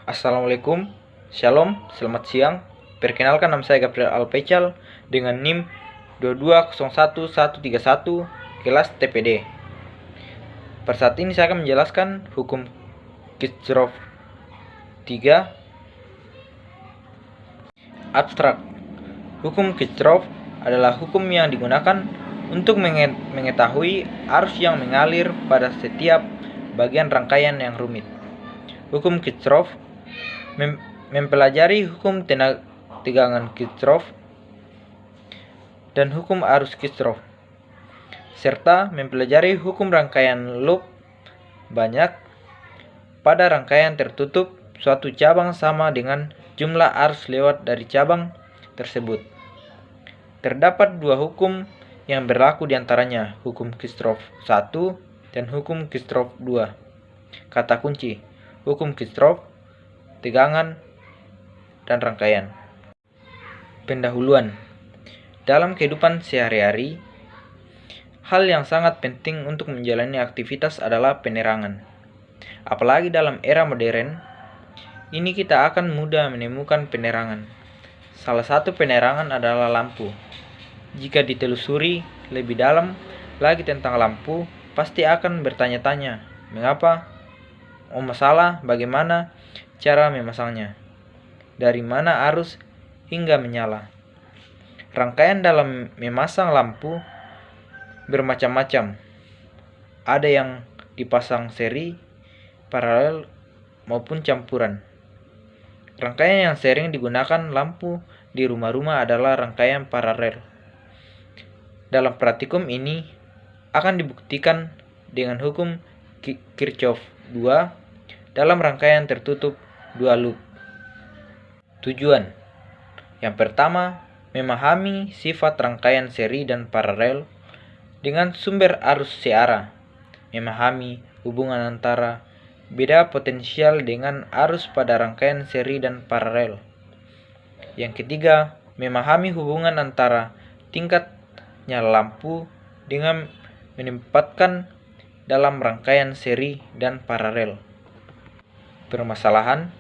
Assalamualaikum, Shalom, selamat siang. Perkenalkan, nama saya Gabriel Alpecal dengan NIM 2201131 kelas TPD. Per saat ini saya akan menjelaskan hukum Kirchhoff 3. Abstrak. Hukum Kirchhoff adalah hukum yang digunakan untuk mengetahui arus yang mengalir pada setiap bagian rangkaian yang rumit. Hukum Kirchhoff mempelajari hukum tegangan Kirchhoff dan hukum arus Kirchhoff, serta mempelajari hukum rangkaian loop banyak. Pada rangkaian tertutup, suatu cabang sama dengan jumlah arus lewat dari cabang tersebut. Terdapat dua hukum yang berlaku diantaranya, hukum Kirchhoff 1 dan hukum Kirchhoff 2. Kata kunci: hukum Kirchhoff, tegangan, dan rangkaian. Pendahuluan. Dalam kehidupan sehari-hari, hal yang sangat penting untuk menjalani aktivitas adalah penerangan. Apalagi dalam era modern, ini kita akan mudah menemukan penerangan. Salah satu penerangan adalah lampu. Jika ditelusuri lebih dalam lagi tentang lampu, pasti akan bertanya-tanya, mengapa? Masalah bagaimana cara memasangnya? Dari mana arus hingga menyala? Rangkaian dalam memasang lampu bermacam-macam. Ada yang dipasang seri, paralel, maupun campuran. Rangkaian yang sering digunakan lampu di rumah-rumah adalah rangkaian paralel. Dalam praktikum ini akan dibuktikan dengan hukum Kirchhoff 2 dalam rangkaian tertutup 2 loop. Tujuan. Yang pertama, memahami sifat rangkaian seri dan paralel dengan sumber arus searah. Memahami hubungan antara beda potensial dengan arus pada rangkaian seri dan paralel. Yang ketiga, memahami hubungan antara tingkat nyala lampu dengan menempatkan dalam rangkaian seri dan paralel. Permasalahan.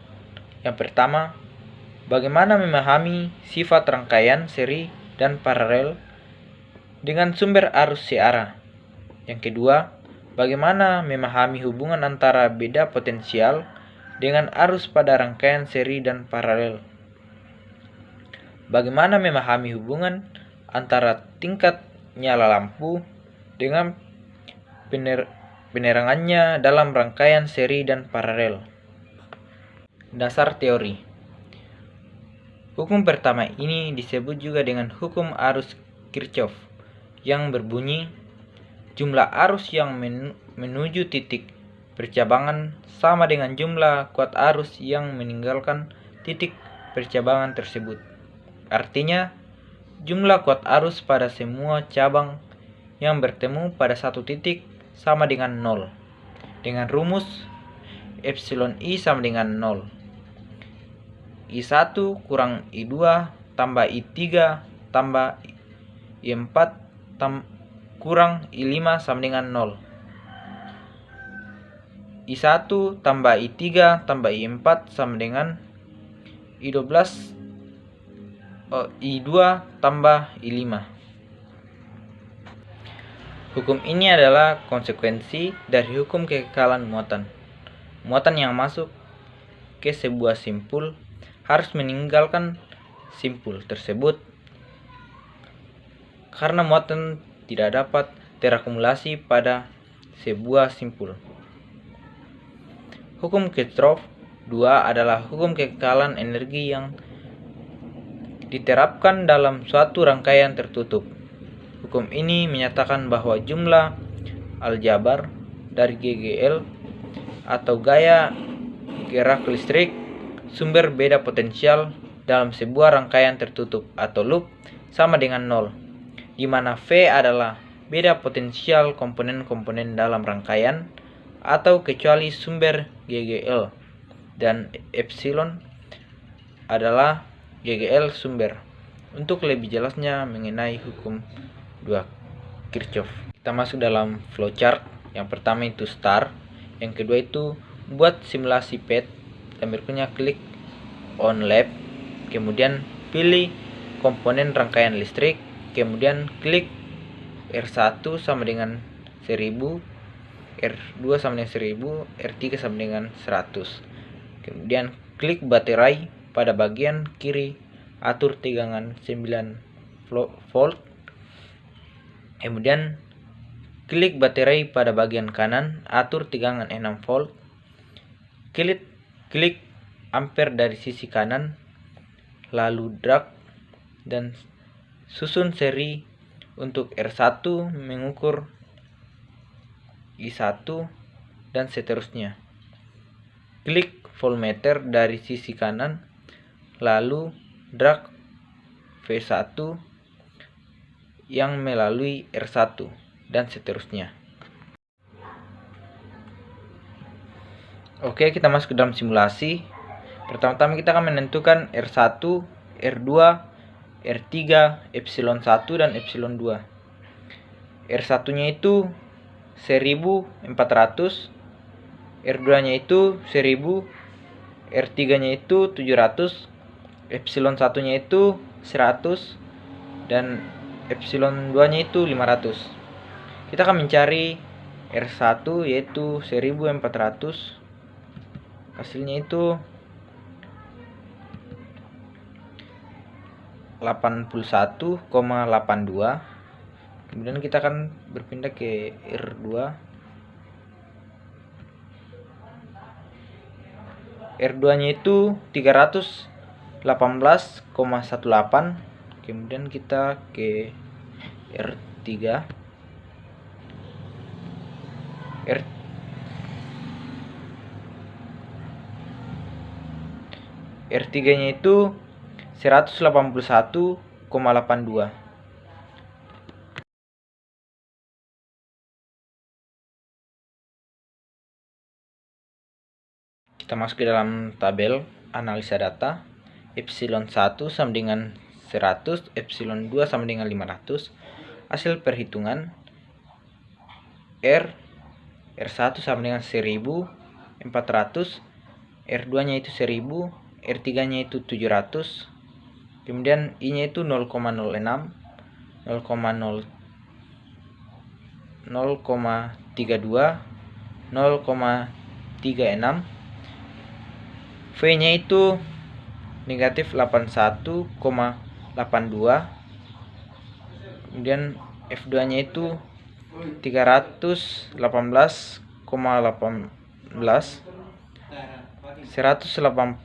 Yang pertama, bagaimana memahami sifat rangkaian seri dan paralel dengan sumber arus searah. Yang kedua, bagaimana memahami hubungan antara beda potensial dengan arus pada rangkaian seri dan paralel. Bagaimana memahami hubungan antara tingkat nyala lampu dengan penerangannya dalam rangkaian seri dan paralel. Dasar teori. Hukum pertama ini disebut juga dengan hukum arus Kirchhoff, yang berbunyi, jumlah arus yang menuju titik percabangan sama dengan jumlah kuat arus yang meninggalkan titik percabangan tersebut. Artinya, jumlah kuat arus pada semua cabang yang bertemu pada satu titik sama dengan 0. Dengan rumus epsilon I sama dengan 0. I1 kurang I2 tambah I3 tambah I4 kurang I5 sama dengan 0. I1 tambah I3 tambah I4 sama dengan I2 tambah I5. Hukum ini adalah konsekuensi dari hukum kekekalan muatan. Muatan yang masuk ke sebuah simpul harus meninggalkan simpul tersebut karena muatan tidak dapat terakumulasi pada sebuah simpul. Hukum Kirchhoff 2 adalah hukum kekekalan energi yang diterapkan dalam suatu rangkaian tertutup. Hukum ini menyatakan bahwa jumlah aljabar dari GGL atau gaya gerak listrik sumber beda potensial dalam sebuah rangkaian tertutup atau loop sama dengan 0, di mana V adalah beda potensial komponen-komponen dalam rangkaian atau kecuali sumber GGL, dan epsilon adalah GGL sumber. Untuk lebih jelasnya mengenai hukum 2 Kirchhoff, kita masuk dalam flowchart. Yang pertama itu start, yang kedua itu buat simulasi PET, dan berikutnya klik on lab, kemudian pilih komponen rangkaian listrik, kemudian klik R1 sama dengan 1000, R2 sama dengan 1000, R3 sama dengan 100. Kemudian klik baterai pada bagian kiri, atur tegangan 9 volt. Kemudian klik baterai pada bagian kanan, atur tegangan 6 volt. Klik ampere dari sisi kanan, lalu drag dan susun seri untuk R1 mengukur I1 dan seterusnya. Klik voltmeter dari sisi kanan, lalu drag V1 yang melalui R1 dan seterusnya. Oke, kita masuk ke dalam simulasi. Pertama-tama kita akan menentukan R1, R2, R3, epsilon 1 dan epsilon 2. R1 nya itu 1400, R2 nya itu 1000, R3 nya itu 700, epsilon 1 nya itu 100, dan epsilon 2 nya itu 500. Kita akan mencari R1 yaitu 1400, hasilnya itu 81,82. Kemudian kita akan berpindah ke R2. R2 nya itu 318,18. Kemudian kita ke R3. R3 nya itu 181,82. Kita masuk ke dalam tabel analisa data. Epsilon 1 sama dengan 100, epsilon 2 sama dengan 500. Hasil perhitungan R1 sama dengan 1400, R2 nya itu 1000, R3 nya itu 700, kemudian I nya itu 0,06, 0,32, 0,36, V nya itu negatif 81,82, kemudian F2 nya itu 318,18, 181,82.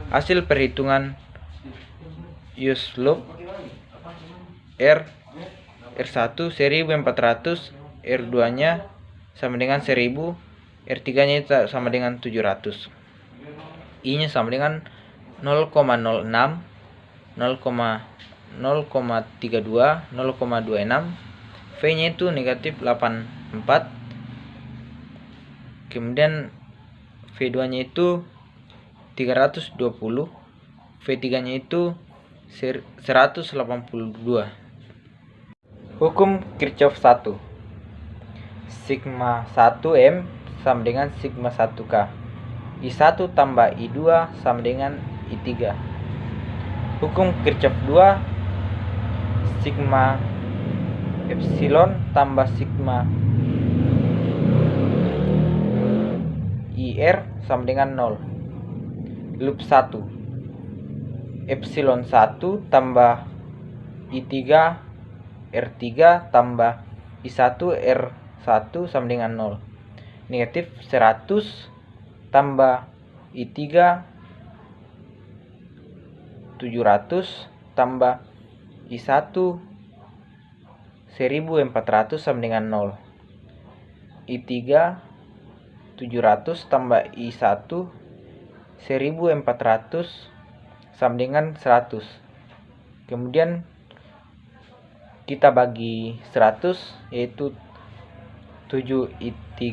Hasil perhitungan use loop R1 1400, R2 nya sama dengan 1000, R3 nya sama dengan 700, I nya sama dengan 0,06, 0,32, 0,26, V nya itu negatif 84, kemudian V2 nya itu 320, V3 nya itu 182. Hukum Kirchhoff 1. Sigma 1M sama dengan sigma 1K. I1 tambah I2 sama dengan I3. Hukum Kirchhoff 2. Sigma epsilon tambah sigma IR sama dengan 0. Loop 1. Epsilon 1 tambah I3 R3 tambah I1 R1 sama dengan 0. Negatif 100 tambah I3 700 tambah I1 1400 sama dengan 0. I3 700 tambah I1 1400 sama dengan 100. Kemudian kita bagi 100, yaitu 7I3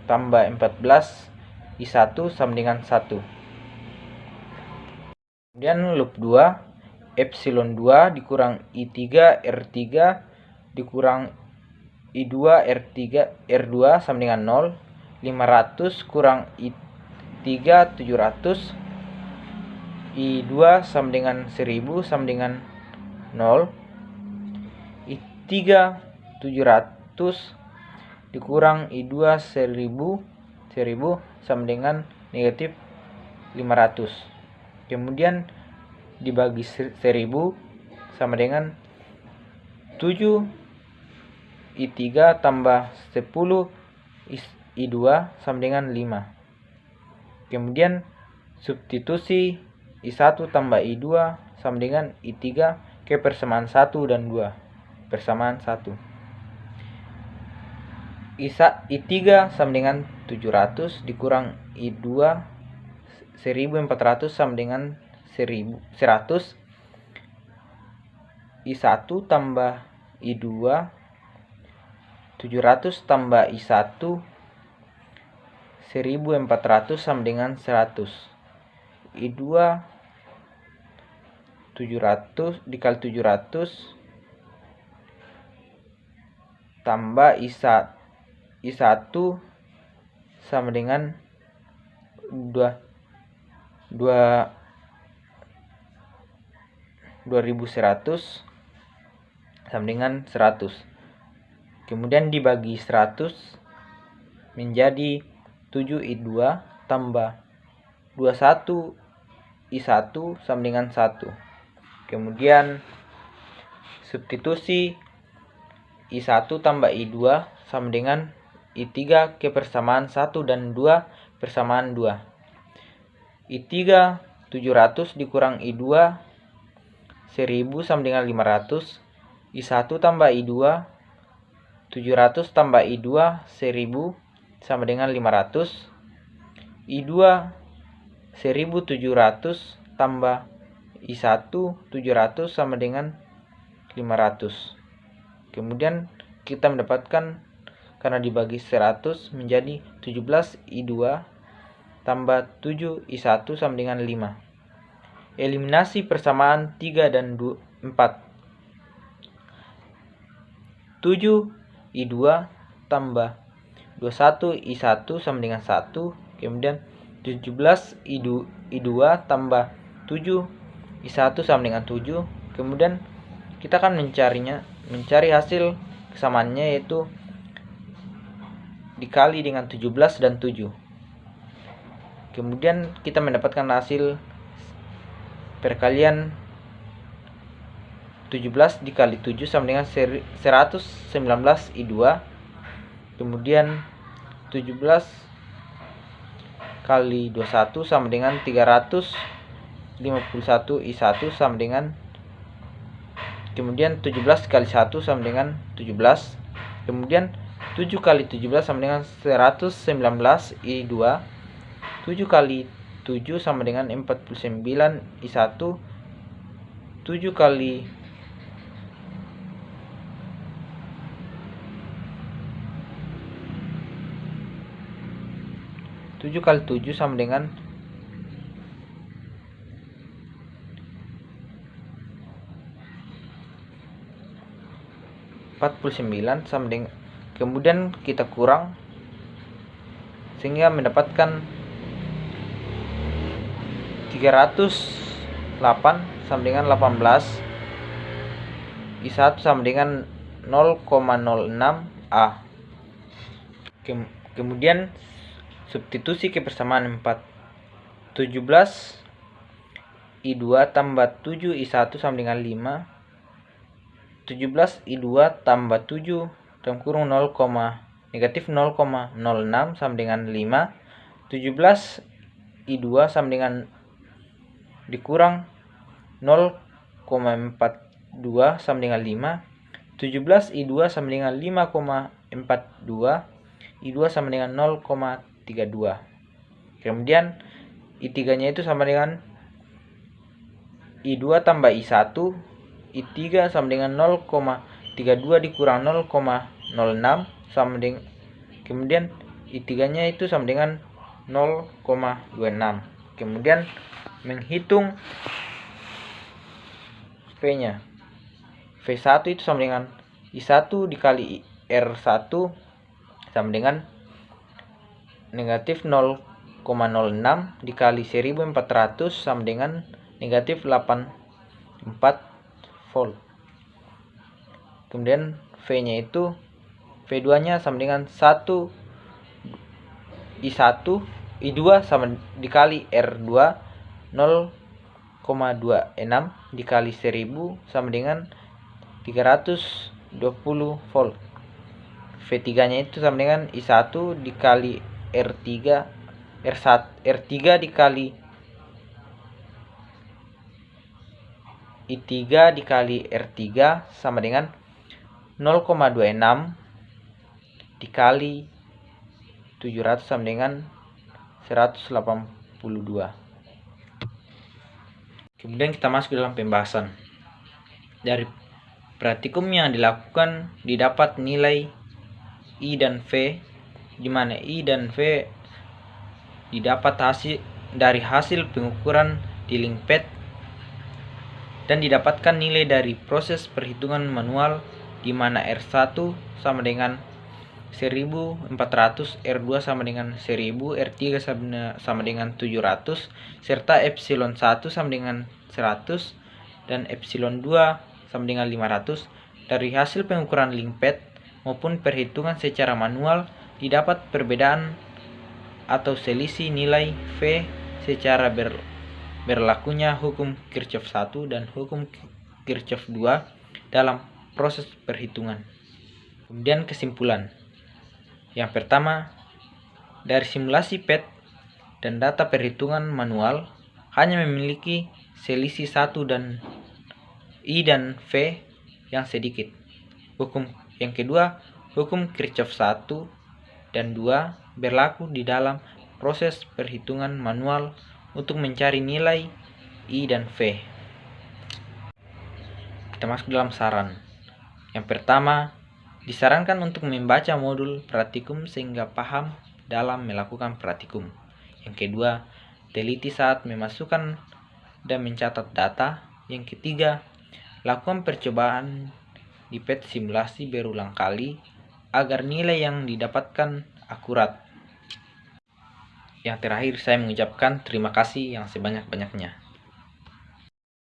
tambah 14 I1 sama dengan 1. Kemudian loop 2, epsilon 2 dikurang I3 R3 dikurang I2 R2 sama dengan 0. 500 kurang I3 700, I2 sama dengan 1000 sama dengan 0, I3 700 dikurang I2 1000 sama dengan negatif 500. Kemudian dibagi 1000 sama dengan 7 I3 tambah 10 I2 sama dengan 5. Kemudian substitusi I1 tambah I2 sama dengan I3 ke persamaan 1 dan 2. Persamaan 1. I3 sama dengan 700 dikurang I2 1400 sama dengan 100. I1 tambah I2 700 tambah I1 1400 sama dengan 100. I2 700 dikali 700 tambah I1 sama dengan 2100 sama dengan 100. Kemudian dibagi 100 menjadi 7 I2 tambah 21 I1 sama dengan 1. Kemudian substitusi I1 tambah I2 sama dengan I3 ke persamaan 1 dan 2 persamaan 2. I3 700 dikurang I2 1000 sama dengan 500. I1 tambah I2 700 tambah I2 1000 sama dengan 500. I2 1700 tambah I1 700 sama dengan 500. Kemudian kita mendapatkan, karena dibagi 100 menjadi 17 I2 tambah 7 I1 sama dengan 5. Eliminasi persamaan 3 dan 4. 7 I2 tambah 21 I1 sama dengan 1. Kemudian 17 I2 tambah 7 I1 sama dengan 7. Kemudian kita akan mencari hasil kesamaannya, yaitu dikali dengan 17 dan 7. Kemudian kita mendapatkan hasil perkalian 17 dikali 7 sama dengan 119 I2. Kemudian 17 kali 21 sama dengan 351 I1 sama dengan, kemudian 17 kali 1 sama dengan 17. Kemudian 7 kali 17 sama dengan 119 I2. 7 kali 7 sama dengan 49 I1. 7 kali 7 sama dengan 49 sama dengan, kemudian kita kurang sehingga mendapatkan 308 sama dengan 18. I1 sama dengan 0,06 A. Kemudian substitusi ke persamaan 4. 17 I2 tambah 7 I1 sama dengan 5. 17 I2 tambah 7 dalam kurung negatif 0,06 sama dengan 5. 17 I2 sama dengan dikurang 0,42 sama dengan 5. 17 I2 sama dengan 5,42. I2 sama dengan 0,32. Kemudian I3 nya itu sama dengan I2 tambah I1. I3 sama dengan 0,32 dikurang 0,06 sama dengan, kemudian I3 nya itu sama dengan 0,26. Kemudian menghitung V nya. V1 itu sama dengan I1 dikali R1 sama dengan negatif 0,06 dikali 1400 sama dengan negatif 84 volt. Kemudian V-nya itu V2-nya sama dengan 1 I1 I2 sama dikali R2 0,26 dikali 1000 sama dengan 320 volt. V3-nya itu sama dengan I1 dikali R3 dikali I3 dikali R3 sama dengan 0,26 dikali 700 sama dengan 182. Kemudian kita masuk ke dalam pembahasan. Dari praktikum yang dilakukan didapat nilai I dan V, di mana I dan V didapat dari hasil pengukuran di linkpad dan didapatkan nilai dari proses perhitungan manual, di mana R1 sama dengan 1400, R2 sama dengan 1000, R3 sama dengan 700, serta epsilon 1 sama dengan 100 dan epsilon 2 sama dengan 500. Dari hasil pengukuran linkpad maupun perhitungan secara manual didapat perbedaan atau selisih nilai V secara berlakunya hukum Kirchhoff 1 dan hukum Kirchhoff 2 dalam proses perhitungan. Kemudian kesimpulan. Yang pertama, dari simulasi PET dan data perhitungan manual hanya memiliki selisih 1 dan I dan V yang sedikit. Yang kedua, hukum Kirchhoff 1 dan 2 berlaku di dalam proses perhitungan manual untuk mencari nilai I dan V. Kita masuk dalam saran. Yang pertama, disarankan untuk membaca modul praktikum sehingga paham dalam melakukan praktikum. Yang kedua, teliti saat memasukkan dan mencatat data. Yang ketiga, lakukan percobaan di PET simulasi berulang kali agar nilai yang didapatkan akurat. Yang terakhir, saya mengucapkan terima kasih yang sebanyak-banyaknya.